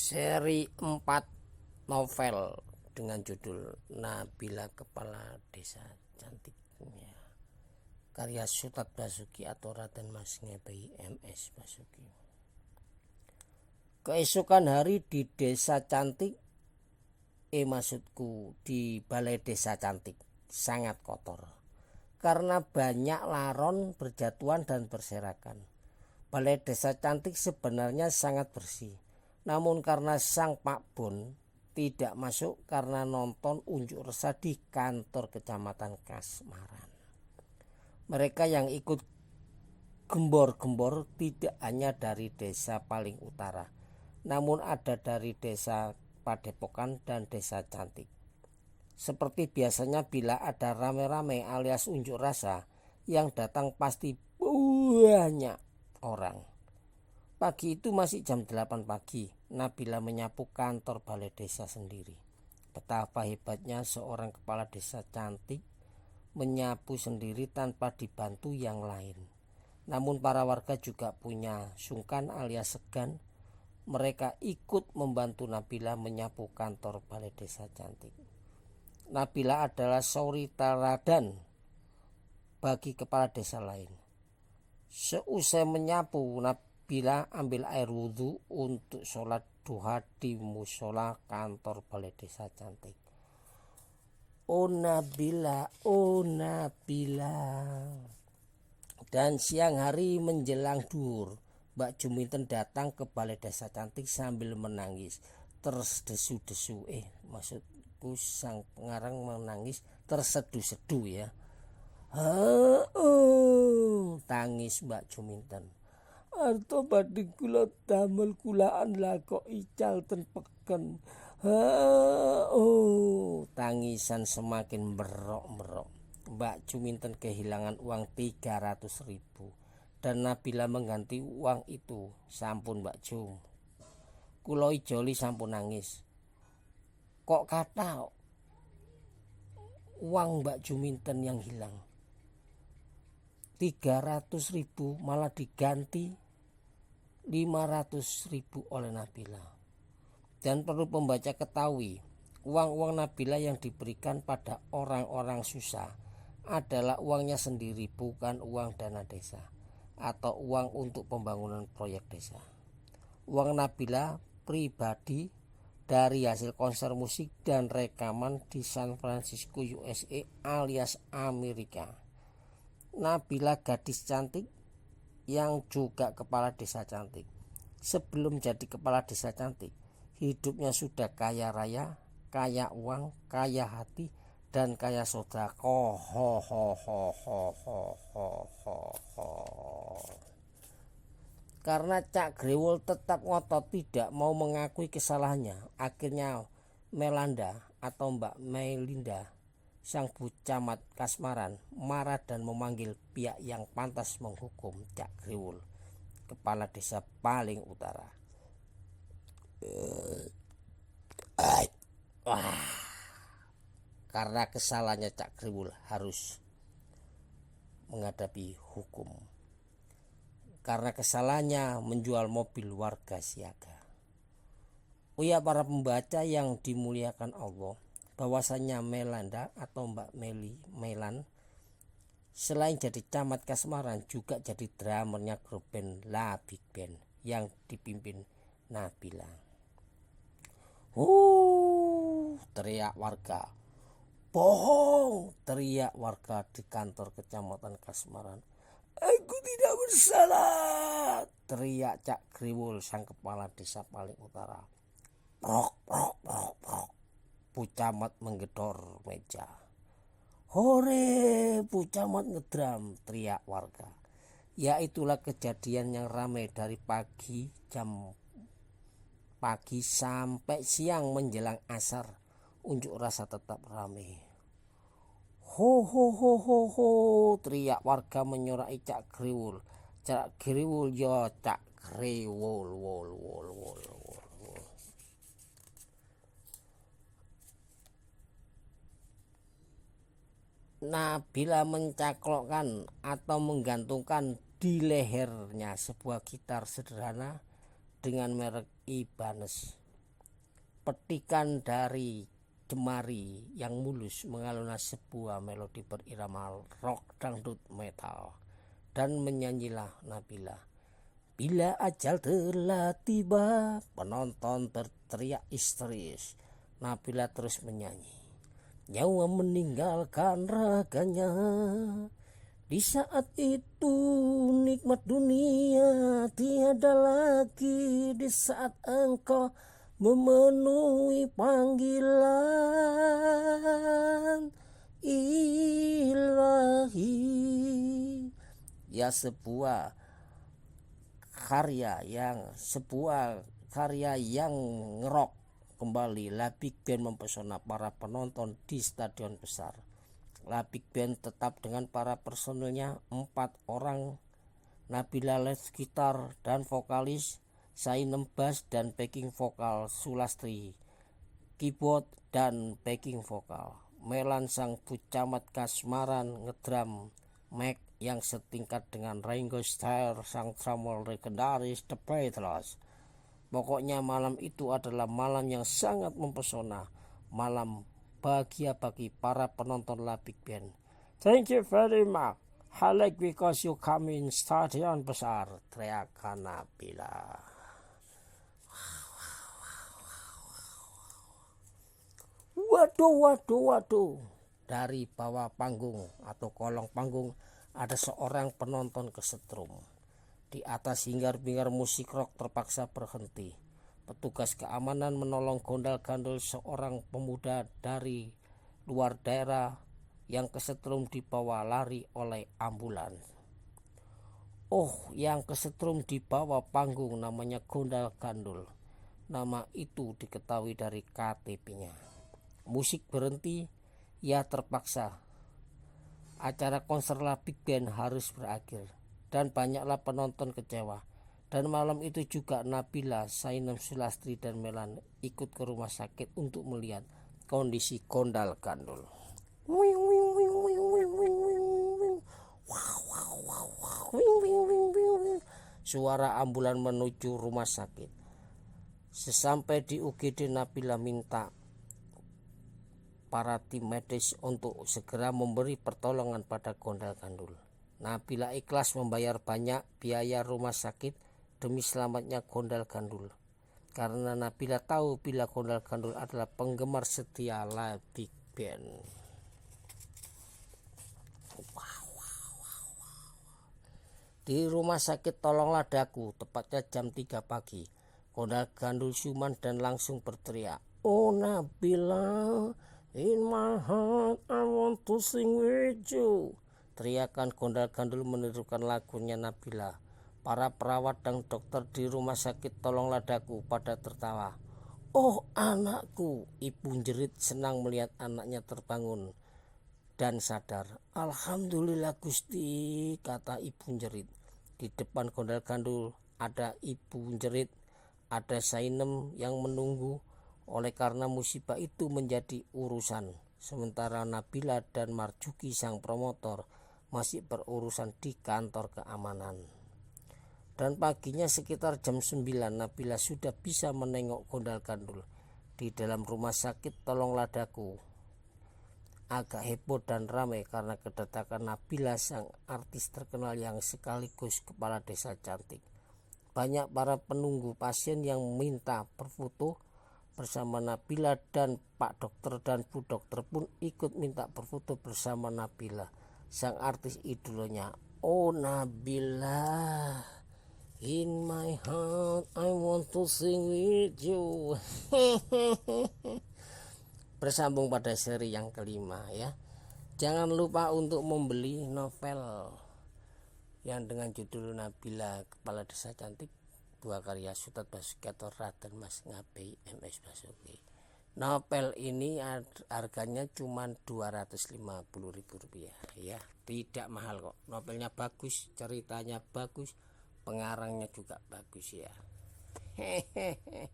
Seri 4 novel dengan judul Nabila Kepala Desa Cantiknya, karya Sutat Basuki atau Raden Mas Ngebai MS Basuki. Keesokan hari di desa cantik, maksudku di balai desa cantik, sangat kotor karena banyak laron berjatuhan dan berserakan. Balai desa cantik sebenarnya sangat bersih, namun karena sang Pak Bon tidak masuk karena nonton unjuk rasa di kantor kecamatan Kasmaran. Mereka yang ikut gembor-gembor tidak hanya dari desa paling utara, namun ada dari desa Padepokan dan desa Cantik. Seperti biasanya bila ada rame-rame alias unjuk rasa, yang datang pasti banyak orang. Pagi itu masih jam 8 pagi, Nabila menyapu kantor balai desa sendiri. Betapa hebatnya seorang kepala desa cantik menyapu sendiri tanpa dibantu yang lain. Namun para warga juga punya sungkan alias segan. Mereka ikut membantu Nabila menyapu kantor balai desa cantik. Nabila adalah suri teladan bagi kepala desa lain. Seusai menyapu, Nabila ambil air wudhu untuk sholat duha di musola kantor balai desa cantik. Oh Nabila, oh Nabila. Dan siang hari menjelang duhur, Mbak Juminten datang ke balai desa cantik sambil menangis tersedu-desu. Maksudku sang pengarang menangis tersedu-sedu ya. Tangis Mbak Juminten. Arto badhe kula damel kulaan lah kok ical ten peken. Tangisan semakin berok-berok. Mbak Juminten kehilangan uang 300.000 dan Nabila mengganti uang itu. Sampun Mbak Jum, kula ijoli sampun nangis. Kok kata uang Mbak Juminten yang hilang 300.000 malah diganti 500.000 oleh Nabila. Dan perlu pembaca ketahui, uang-uang Nabila yang diberikan pada orang-orang susah adalah uangnya sendiri, bukan uang dana desa atau uang untuk pembangunan proyek desa. Uang Nabila pribadi dari hasil konser musik dan rekaman di San Francisco USA alias Amerika. Nabila gadis cantik yang juga kepala desa cantik. Sebelum jadi kepala desa cantik, hidupnya sudah kaya raya, kaya uang, kaya hati, dan kaya sodako. Karena Cak Grewol tetap ngotot tidak mau mengakui kesalahannya, akhirnya Melanda atau Mbak Melinda, sang Bu Camat Kasmaran, marah dan memanggil pihak yang pantas menghukum Cak Grewol, kepala desa paling utara. Karena kesalahannya Cak Grewol harus menghadapi hukum. Karena kesalahannya menjual mobil warga siaga. Oh ya para pembaca yang dimuliakan Allah, bahwasanya Melanda atau Mbak Melan selain jadi camat Kasmaran juga jadi dramernya grup band La Big Band yang dipimpin Nabila. Teriak warga. Bohong, teriak warga di kantor kecamatan Kasmaran. Aku tidak bersalah, teriak Cak Grewol, sang kepala desa paling utara. Prok, prok, prok, prok. Bu Camat menggedor meja. Hore, Bu Camat ngedram, teriak warga. Ya itulah kejadian yang ramai dari jam pagi sampai siang menjelang asar. Unjuk rasa tetap ramai. Ho ho ho ho ho, teriak warga menyorai Cak Grewol. Cak Grewol ya Cak Grewol, wol. Nabila mencaklokkan atau menggantungkan di lehernya sebuah gitar sederhana dengan merek Ibanez. petikan dari jemari yang mulus mengalunkan sebuah melodi berirama rock dangdut metal. Dan menyanyilah Nabila. Bila ajal telah tiba, penonton berteriak histeris. Nabila terus menyanyi. Nyawa meninggalkan raganya. Di saat itu nikmat dunia tiada lagi. Di saat engkau memenuhi panggilan ilahi. Ya, sebuah karya yang ngerok kembali. La Big Band mempesona para penonton di stadion besar. La Big Band tetap dengan para personilnya 4 orang, Nabila lead gitar dan vokalis, Sainem bass dan backing vokal, Sulastri keyboard dan backing vokal, Melan sang pucamat kasmaran ngedrum, Mac yang setingkat dengan Ringo Starr sang drummer legendaris The Beatles. Pokoknya malam itu adalah malam yang sangat mempesona, malam bahagia bagi para penonton La Big Band. Thank you very much. I like because you come in stadion besar, teriakan Nabila. Waduh. Dari bawah panggung atau kolong panggung ada seorang penonton kesetrum. Di atas hingar-bingar musik rock terpaksa berhenti. Petugas keamanan menolong gondal-gandul seorang pemuda dari luar daerah yang kesetrum dibawa lari oleh ambulans. Oh, yang kesetrum di bawah panggung namanya gondal-gandul. Nama itu diketahui dari KTP-nya. Musik berhenti, ia terpaksa. Acara konser La Big Band harus berakhir dan banyaklah penonton kecewa. Dan malam itu juga Nabila, Sainem, Sulastri dan Melan ikut ke rumah sakit untuk melihat kondisi gondal-gandul. Suara ambulan menuju rumah sakit. Sesampai di UGD, Nabila minta para tim medis untuk segera memberi pertolongan pada gondal-gandul. Nabila ikhlas membayar banyak biaya rumah sakit demi selamatnya gondal-gandul. Karena Nabila tahu bila gondal-gandul adalah penggemar setia La Big Band. Di rumah sakit Tolonglah Daku, tepatnya jam 3 pagi, gondal-gandul siuman dan langsung berteriak, "Oh Nabila, in my heart I want to sing with you." Teriakan gondal-gandul menirukan lagunya Nabila. Para perawat dan dokter di rumah sakit Tolonglah Daku pada tertawa. "Oh anakku," ibu jerit senang melihat anaknya terbangun dan sadar. "Alhamdulillah Gusti," kata ibu jerit. Di depan gondal-gandul ada ibu jerit, ada Sainem yang menunggu. Oleh karena musibah itu menjadi urusan, sementara Nabila dan Marjuki sang promotor masih berurusan di kantor keamanan. Dan paginya sekitar jam 9 Nabila sudah bisa menengok gondal-gandul di dalam rumah sakit Tolonglah Daku. Agak heboh dan ramai karena kedatangan Nabila, sang artis terkenal yang sekaligus kepala desa cantik. Banyak para penunggu pasien yang minta berfoto bersama Nabila, dan Pak Dokter dan Bu Dokter pun ikut minta berfoto bersama Nabila, sang artis idolanya. "Oh Nabila, in my heart I want to sing with you." Bersambung pada seri yang kelima ya. Jangan lupa untuk membeli novel yang dengan judul Nabila Kepala Desa Cantik, buah karya Sutat Basuki atau Raden Mas Ngabei MS Basuki. Novel ini harganya cuma Rp250.000 ya, tidak mahal kok. Novelnya bagus, ceritanya bagus, pengarangnya juga bagus ya. Hehehe.